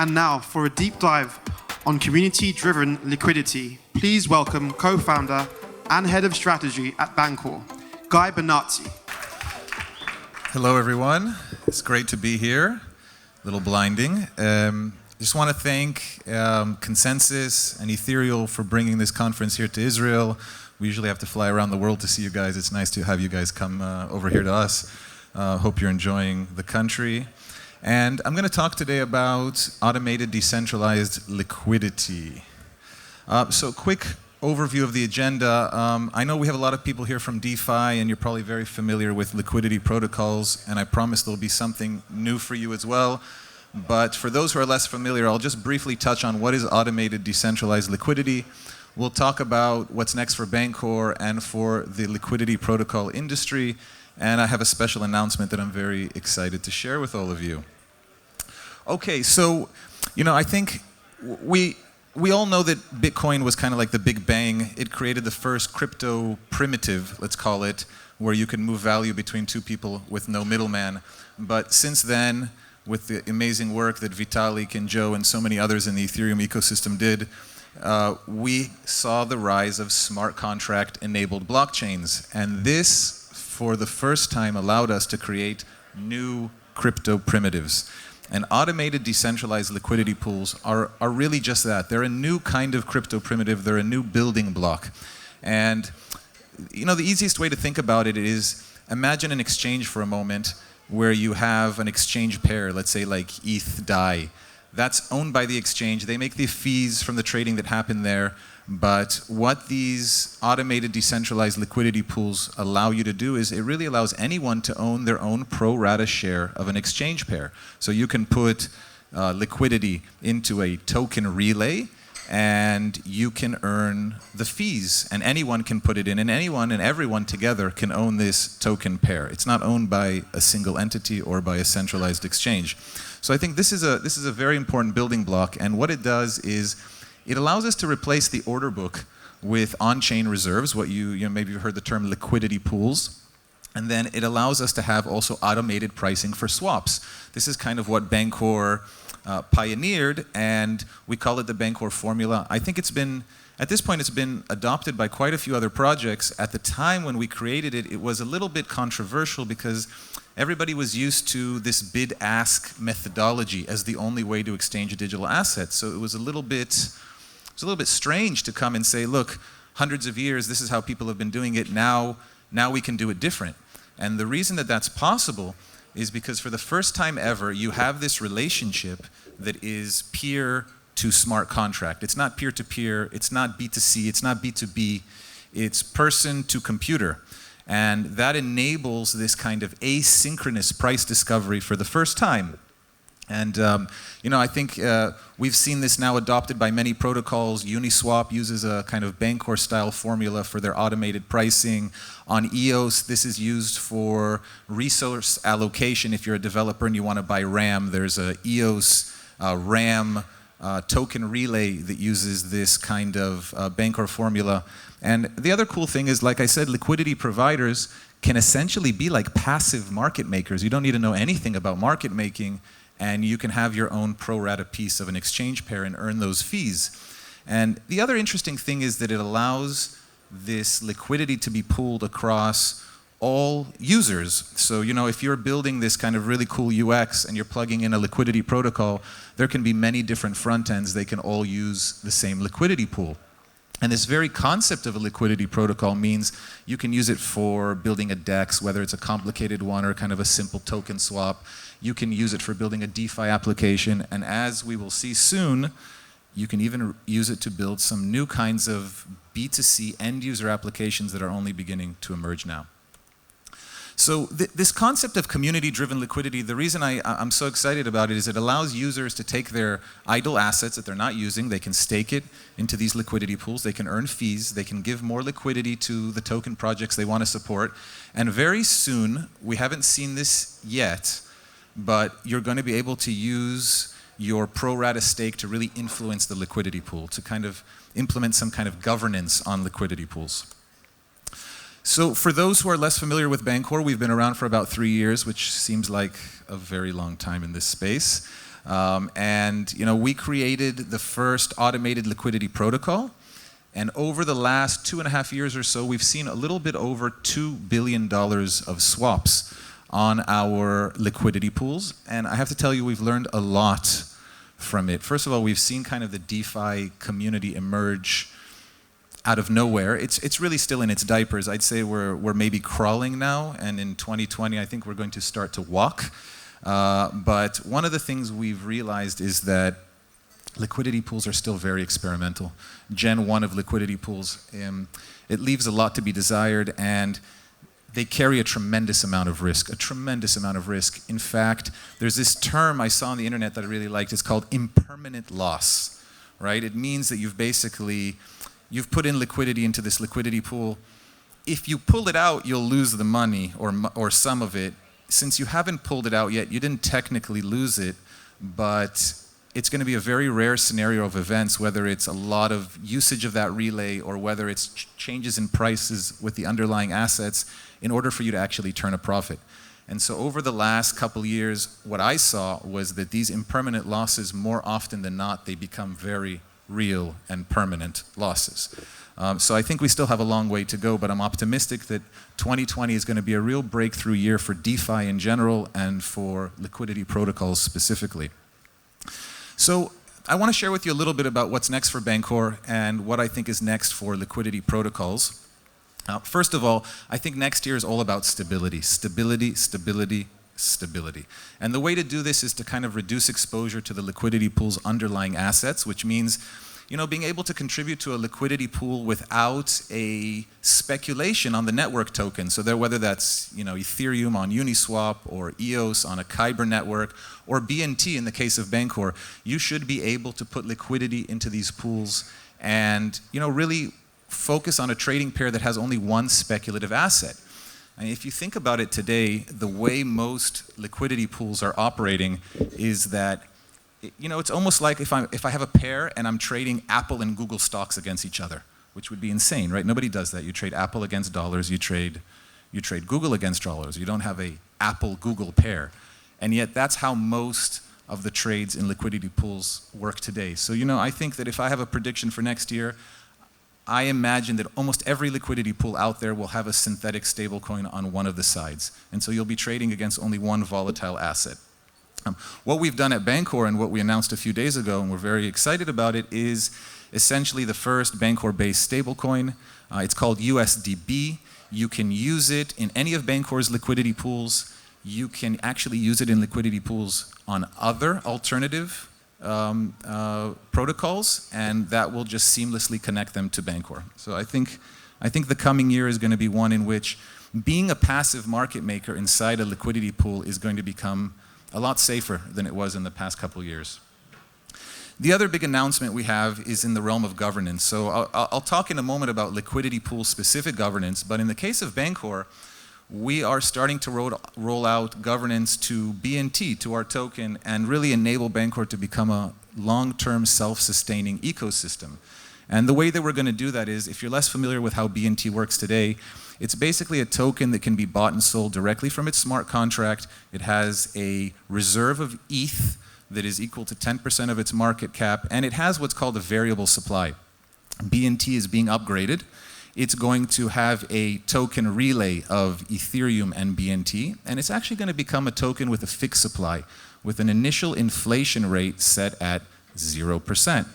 And now, for a deep dive on community-driven liquidity, please welcome co-founder and head of strategy at Bancor, Guy Benazzi. Hello, everyone. It's great to be here. A little blinding. Just want to thank Consensus and Ethereal for bringing this conference here to Israel. We usually have to fly around the world to see you guys. It's nice to have you guys come over here to us. Hope you're enjoying the country. And I'm going to talk today about automated decentralized liquidity. So quick overview of the agenda. I know we have a lot of people here from DeFi, and you're probably very familiar with liquidity protocols, and I promise there'll be something new for you as well. But for those who are less familiar, I'll just briefly touch on what is automated decentralized liquidity. We'll talk about what's next for Bancor and for the liquidity protocol industry. And I have a special announcement that I'm very excited to share with all of you. Okay, so, I think we all know that Bitcoin was kind of like the Big Bang. It created the first crypto primitive, let's call it, where you can move value between two people with no middleman. But since then, with the amazing work that Vitalik and Joe and so many others in the Ethereum ecosystem did, we saw the rise of smart contract-enabled blockchains. And this, for the first time, allowed us to create new crypto primitives. And automated decentralized liquidity pools are really just that. They're a new kind of crypto primitive. They're a new building block. And the easiest way to think about it is, imagine an exchange for a moment where you have an exchange pair, let's say like ETH DAI. That's owned by the exchange. They make the fees from the trading that happen there. But what these automated decentralized liquidity pools allow you to do is it really allows anyone to own their own pro rata share of an exchange pair. So you can put liquidity into a token relay, and you can earn the fees, and anyone can put it in, and anyone and everyone together can own this token pair. It's not owned by a single entity or by a centralized exchange. So I think this is a very important building block, and what it does is it allows us to replace the order book with on-chain reserves, what maybe you've heard the term liquidity pools, and then it allows us to have also automated pricing for swaps. This is kind of what Bancor pioneered, and we call it the Bancor formula. I think at this point, it's been adopted by quite a few other projects. At the time when we created it, it was a little bit controversial because everybody was used to this bid-ask methodology as the only way to exchange digital assets. So it was a little bit strange to come and say, look, hundreds of years, this is how people have been doing it. Now we can do it different. And the reason that that's possible is because for the first time ever, you have this relationship that is peer to smart contract. It's not peer-to-peer, it's not B2C, it's not B2B, it's person to computer. And that enables this kind of asynchronous price discovery for the first time. And I think we've seen this now adopted by many protocols. Uniswap uses a kind of Bancor-style formula for their automated pricing. On EOS, this is used for resource allocation. If you're a developer and you want to buy RAM, there's a EOS RAM token relay that uses this kind of Bancor formula. And the other cool thing is, like I said, liquidity providers can essentially be like passive market makers. You don't need to know anything about market making, and you can have your own pro rata piece of an exchange pair and earn those fees. And the other interesting thing is that it allows this liquidity to be pooled across all users. So, if you're building this kind of really cool UX and you're plugging in a liquidity protocol, there can be many different front ends. They can all use the same liquidity pool. And this very concept of a liquidity protocol means you can use it for building a DEX, whether it's a complicated one or kind of a simple token swap. You can use it for building a DeFi application. And as we will see soon, you can even use it to build some new kinds of B2C end-user applications that are only beginning to emerge now. So this concept of community-driven liquidity, the reason I'm so excited about it is it allows users to take their idle assets that they're not using, they can stake it into these liquidity pools, they can earn fees, they can give more liquidity to the token projects they want to support, and very soon, we haven't seen this yet, but you're going to be able to use your pro rata stake to really influence the liquidity pool, to kind of implement some kind of governance on liquidity pools. So for those who are less familiar with Bancor, we've been around for about 3 years, which seems like a very long time in this space. And we created the first automated liquidity protocol. And over the last 2.5 years or so, we've seen a little bit over $2 billion of swaps on our liquidity pools. And I have to tell you, we've learned a lot from it. First of all, we've seen kind of the DeFi community emerge out of nowhere. It's really still in its diapers. I'd say we're maybe crawling now, and in 2020, I think we're going to start to walk. But one of the things we've realized is that liquidity pools are still very experimental. Gen 1 of liquidity pools, it leaves a lot to be desired, and they carry a tremendous amount of risk, In fact, there's this term I saw on the internet that I really liked. It's called impermanent loss, right? It means that you've put in liquidity into this liquidity pool. If you pull it out, you'll lose the money or some of it. Since you haven't pulled it out yet, you didn't technically lose it, but it's going to be a very rare scenario of events, whether it's a lot of usage of that relay or whether it's changes in prices with the underlying assets in order for you to actually turn a profit. And so over the last couple years, what I saw was that these impermanent losses, more often than not, they become very real and permanent losses. So I think we still have a long way to go, but I'm optimistic that 2020 is going to be a real breakthrough year for DeFi in general and for liquidity protocols specifically. So I want to share with you a little bit about what's next for Bancor and what I think is next for liquidity protocols. First of all, I think next year is all about stability. Stability. And the way to do this is to kind of reduce exposure to the liquidity pool's underlying assets, which means being able to contribute to a liquidity pool without a speculation on the network token. So whether that's Ethereum on Uniswap or EOS on a Kyber network or BNT in the case of Bancor, you should be able to put liquidity into these pools and really focus on a trading pair that has only one speculative asset. And if you think about it today, the way most liquidity pools are operating is that it's almost like if I have a pair and I'm trading Apple and Google stocks against each other, which would be insane, right? Nobody does that. You trade Apple against dollars, you trade Google against dollars. You don't have a Apple-Google pair. And yet that's how most of the trades in liquidity pools work today. So I think that if I have a prediction for next year, I imagine that almost every liquidity pool out there will have a synthetic stablecoin on one of the sides. And so you'll be trading against only one volatile asset. What we've done at Bancor and what we announced a few days ago, and we're very excited about it, is essentially the first Bancor-based stablecoin. It's called USDB. You can use it in any of Bancor's liquidity pools. You can actually use it in liquidity pools on other alternative protocols, and that will just seamlessly connect them to Bancor. So I think the coming year is going to be one in which being a passive market maker inside a liquidity pool is going to become a lot safer than it was in the past couple years. The other big announcement we have is in the realm of governance. So I'll talk in a moment about liquidity pool specific governance, but in the case of Bancor, we are starting to roll out governance to BNT, to our token, and really enable Bancor to become a long-term self-sustaining ecosystem. And the way that we're going to do that is, if you're less familiar with how BNT works today, it's basically a token that can be bought and sold directly from its smart contract. It has a reserve of ETH that is equal to 10% of its market cap, and it has what's called a variable supply. BNT is being upgraded. It's going to have a token relay of Ethereum and BNT, and it's actually going to become a token with a fixed supply, with an initial inflation rate set at 0%.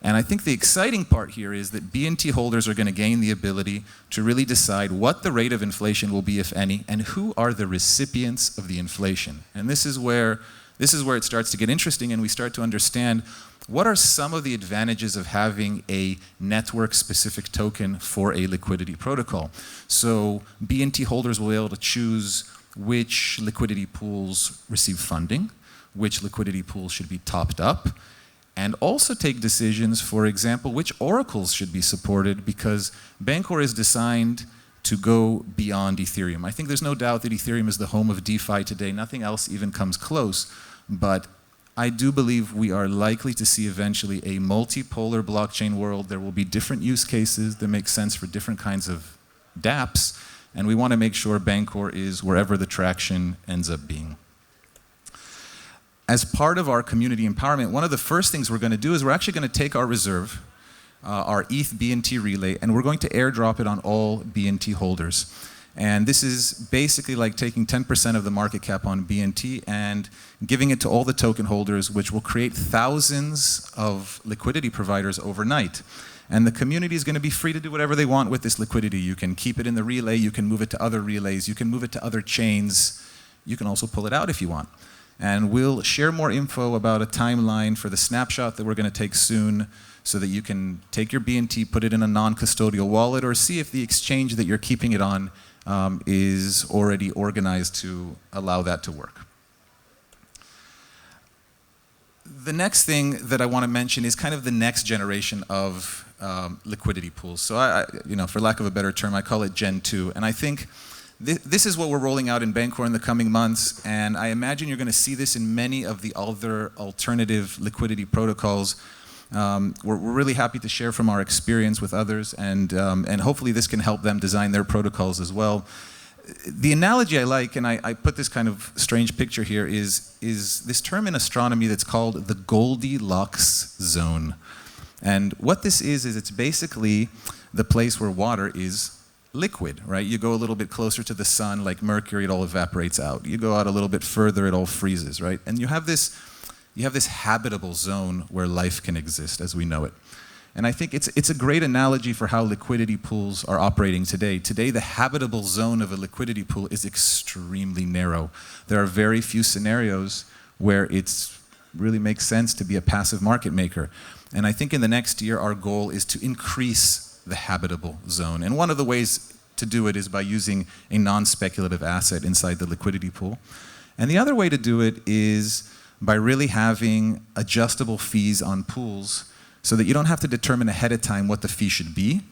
And I think the exciting part here is that BNT holders are going to gain the ability to really decide what the rate of inflation will be, if any, and who are the recipients of the inflation. And this is where it starts to get interesting, and we start to understand what are some of the advantages of having a network-specific token for a liquidity protocol. So BNT holders will be able to choose which liquidity pools receive funding, which liquidity pools should be topped up, and also take decisions, for example, which oracles should be supported, because Bancor is designed to go beyond Ethereum. I think there's no doubt that Ethereum is the home of DeFi today. Nothing else even comes close. But I do believe we are likely to see eventually a multipolar blockchain world. There will be different use cases that make sense for different kinds of dApps, and we want to make sure Bancor is wherever the traction ends up being. as part of our community empowerment, one of the first things we're going to do is we're actually going to take our reserve, our ETH BNT relay, and we're going to airdrop it on all BNT holders. And this is basically like taking 10% of the market cap on BNT and giving it to all the token holders, which will create thousands of liquidity providers overnight. And the community is going to be free to do whatever they want with this liquidity. You can keep it in the relay, you can move it to other relays, you can move it to other chains. You can also pull it out if you want. And we'll share more info about a timeline for the snapshot that we're going to take soon so that you can take your BNT, put it in a non-custodial wallet, or see if the exchange that you're keeping it on is already organized to allow that to work. The next thing that I want to mention is kind of the next generation of liquidity pools. So for lack of a better term, I call it Gen 2. And I think this is what we're rolling out in Bancor in the coming months, and I imagine you're going to see this in many of the other alternative liquidity protocols. We're really happy to share from our experience with others, and hopefully this can help them design their protocols as well. The analogy I like, and I put this kind of strange picture here, is this term in astronomy that's called the Goldilocks zone. And what this is it's basically the place where water is liquid, right? You go a little bit closer to the sun, like mercury, it all evaporates out. You go out a little bit further, it all freezes, right? And you have this habitable zone where life can exist as we know it. And I think it's a great analogy for how liquidity pools are operating today. Today, the habitable zone of a liquidity pool is extremely narrow. There are very few scenarios where it really makes sense to be a passive market maker. And I think in the next year, our goal is to increase the habitable zone. And one of the ways to do it is by using a non-speculative asset inside the liquidity pool. And the other way to do it is by really having adjustable fees on pools so that you don't have to determine ahead of time what the fee should be.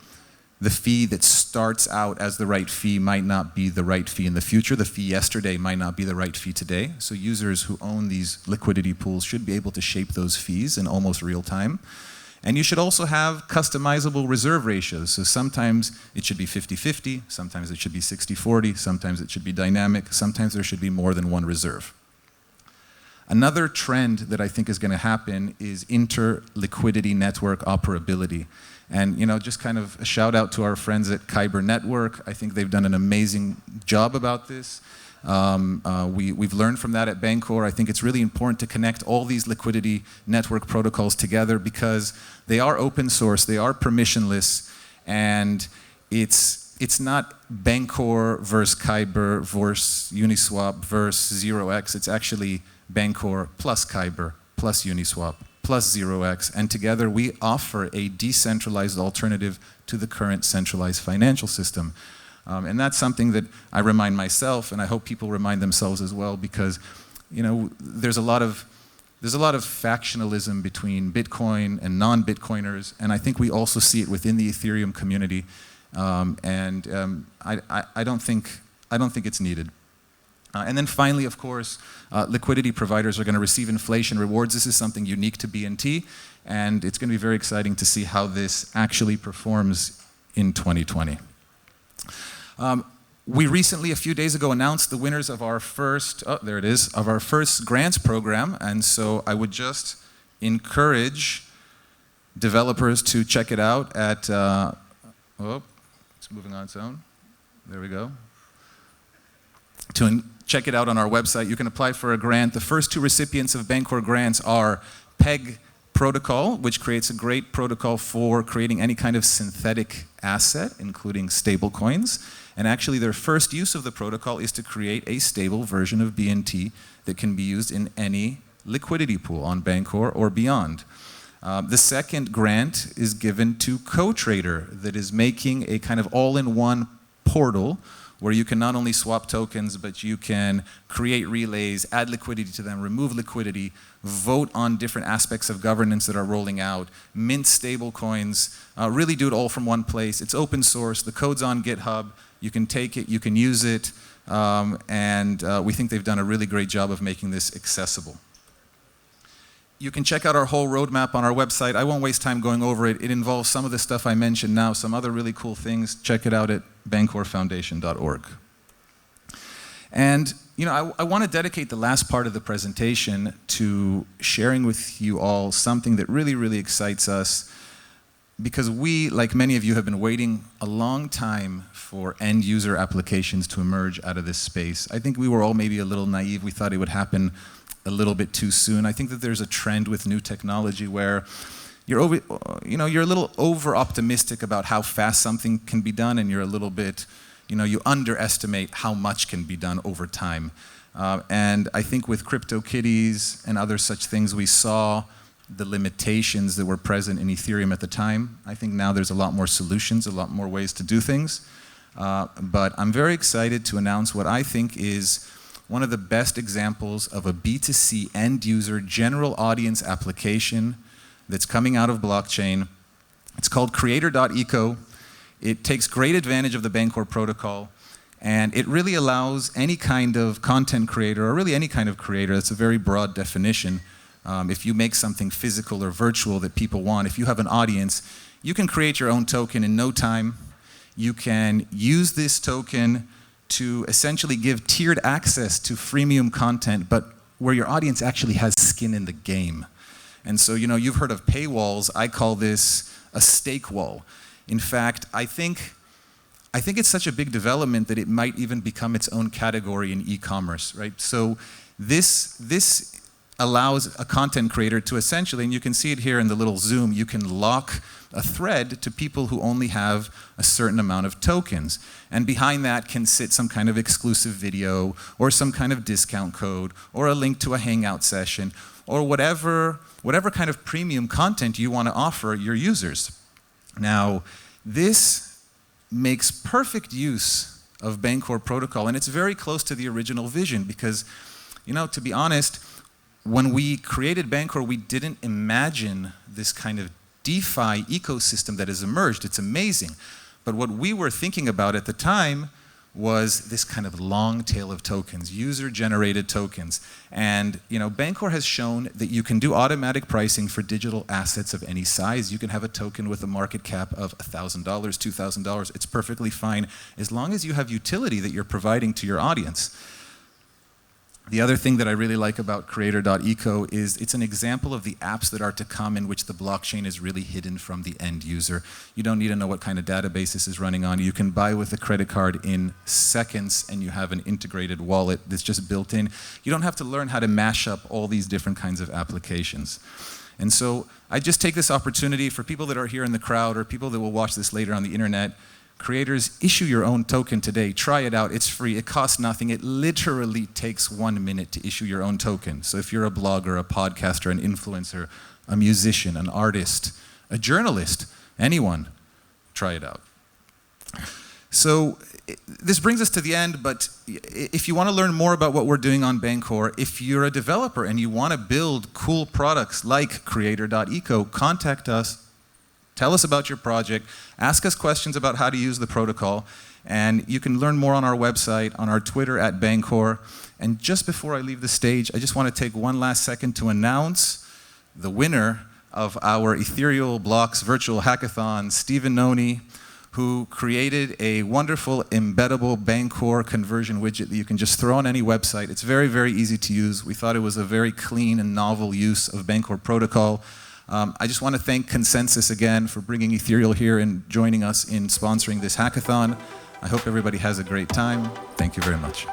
The fee that starts out as the right fee might not be the right fee in the future. The fee yesterday might not be the right fee today. So users who own these liquidity pools should be able to shape those fees in almost real time. And you should also have customizable reserve ratios. So sometimes it should be 50-50, sometimes it should be 60-40, sometimes it should be dynamic, sometimes there should be more than one reserve. Another trend that I think is going to happen is inter-liquidity network operability. And just kind of a shout out to our friends at Kyber Network. I think they've done an amazing job about this. We've learned from that at Bancor. I think it's really important to connect all these liquidity network protocols together because they are open source, they are permissionless, and it's not Bancor versus Kyber versus Uniswap versus 0x. It's actually Bancor plus Kyber plus Uniswap plus 0x, and together we offer a decentralized alternative to the current centralized financial system. And that's something that I remind myself, and I hope people remind themselves as well, because there's a lot of factionalism between Bitcoin and non-Bitcoiners, and I think we also see it within the Ethereum community, I don't think it's needed. And then finally, of course, liquidity providers are going to receive inflation rewards. This is something unique to BNT, and it's going to be very exciting to see how this actually performs in 2020. We recently, a few days ago, announced the winners of our first, of our first grants program, and so I would just encourage developers to check it out at, it's moving on its own. There we go. Check it out on our website. You can apply for a grant. The first two recipients of Bancor grants are PEG Protocol, which creates a great protocol for creating any kind of synthetic asset, including stable coins. And actually their first use of the protocol is to create a stable version of BNT that can be used in any liquidity pool on Bancor or beyond. The second grant is given to CoTrader, that is making a kind of all-in-one portal where you can not only swap tokens, but you can create relays, add liquidity to them, remove liquidity, vote on different aspects of governance that are rolling out, mint stable coins, really do it all from one place. It's open source, the code's on GitHub, you can take it, you can use it, and we think they've done a really great job of making this accessible. You can check out our whole roadmap on our website. I won't waste time going over it. It involves some of the stuff I mentioned now, some other really cool things. Check it out at bancorfoundation.org. And I want to dedicate the last part of the presentation to sharing with you all something that really, really excites us, because we, like many of you, have been waiting a long time for end user applications to emerge out of this space. I think we were all maybe a little naive. We thought it would happen a little bit too soon. I think that there's a trend with new technology where you're a little over optimistic about how fast something can be done, and you're a little bit, you underestimate how much can be done over time. And I think with CryptoKitties and other such things, we saw the limitations that were present in Ethereum at the time. I think now there's a lot more solutions, a lot more ways to do things. But I'm very excited to announce what I think is one of the best examples of a B2C end user general audience application that's coming out of blockchain. It's called CreatorEco. It takes great advantage of the Bancor protocol, and it really allows any kind of content creator, or really any kind of creator, that's a very broad definition. If you make something physical or virtual that people want, if you have an audience, you can create your own token in no time. You can use this token to essentially give tiered access to freemium content, but where your audience actually has skin in the game. And so, you've heard of paywalls. I call this a stake wall. In fact, I think it's such a big development that it might even become its own category in e-commerce, right? So this allows a content creator to essentially, and you can see it here in the little zoom, you can lock a thread to people who only have a certain amount of tokens. And behind that can sit some kind of exclusive video, or some kind of discount code, or a link to a hangout session, or whatever kind of premium content you want to offer your users. Now, this makes perfect use of Bancor protocol, and it's very close to the original vision because, to be honest, when we created Bancor, we didn't imagine this kind of DeFi ecosystem that has emerged. It's amazing. But what we were thinking about at the time was this kind of long tail of tokens, user-generated tokens. And Bancor has shown that you can do automatic pricing for digital assets of any size. You can have a token with a market cap of $1,000, $2,000. It's perfectly fine as long as you have utility that you're providing to your audience. The other thing that I really like about CreatorEco is it's an example of the apps that are to come in which the blockchain is really hidden from the end user. You don't need to know what kind of database this is running on. You can buy with a credit card in seconds, and you have an integrated wallet that's just built in. You don't have to learn how to mash up all these different kinds of applications. And so I just take this opportunity for people that are here in the crowd, or people that will watch this later on the internet. Creators, issue your own token today. Try it out. It's free. It costs nothing. It literally takes 1 minute to issue your own token. So if you're a blogger, a podcaster, an influencer, a musician, an artist, a journalist, anyone, try it out. So this brings us to the end, but if you want to learn more about what we're doing on Bancor, if you're a developer and you want to build cool products like CreatorEco, contact us. Tell us about your project, ask us questions about how to use the protocol, and you can learn more on our website, on our Twitter @Bancor. And just before I leave the stage, I just want to take one last second to announce the winner of our Ethereal Blocks virtual hackathon, Stephen Noni, who created a wonderful embeddable Bancor conversion widget that you can just throw on any website. It's very, very easy to use. We thought it was a very clean and novel use of Bancor protocol. I just want to thank Consensus again for bringing Ethereal here and joining us in sponsoring this hackathon. I hope everybody has a great time. Thank you very much.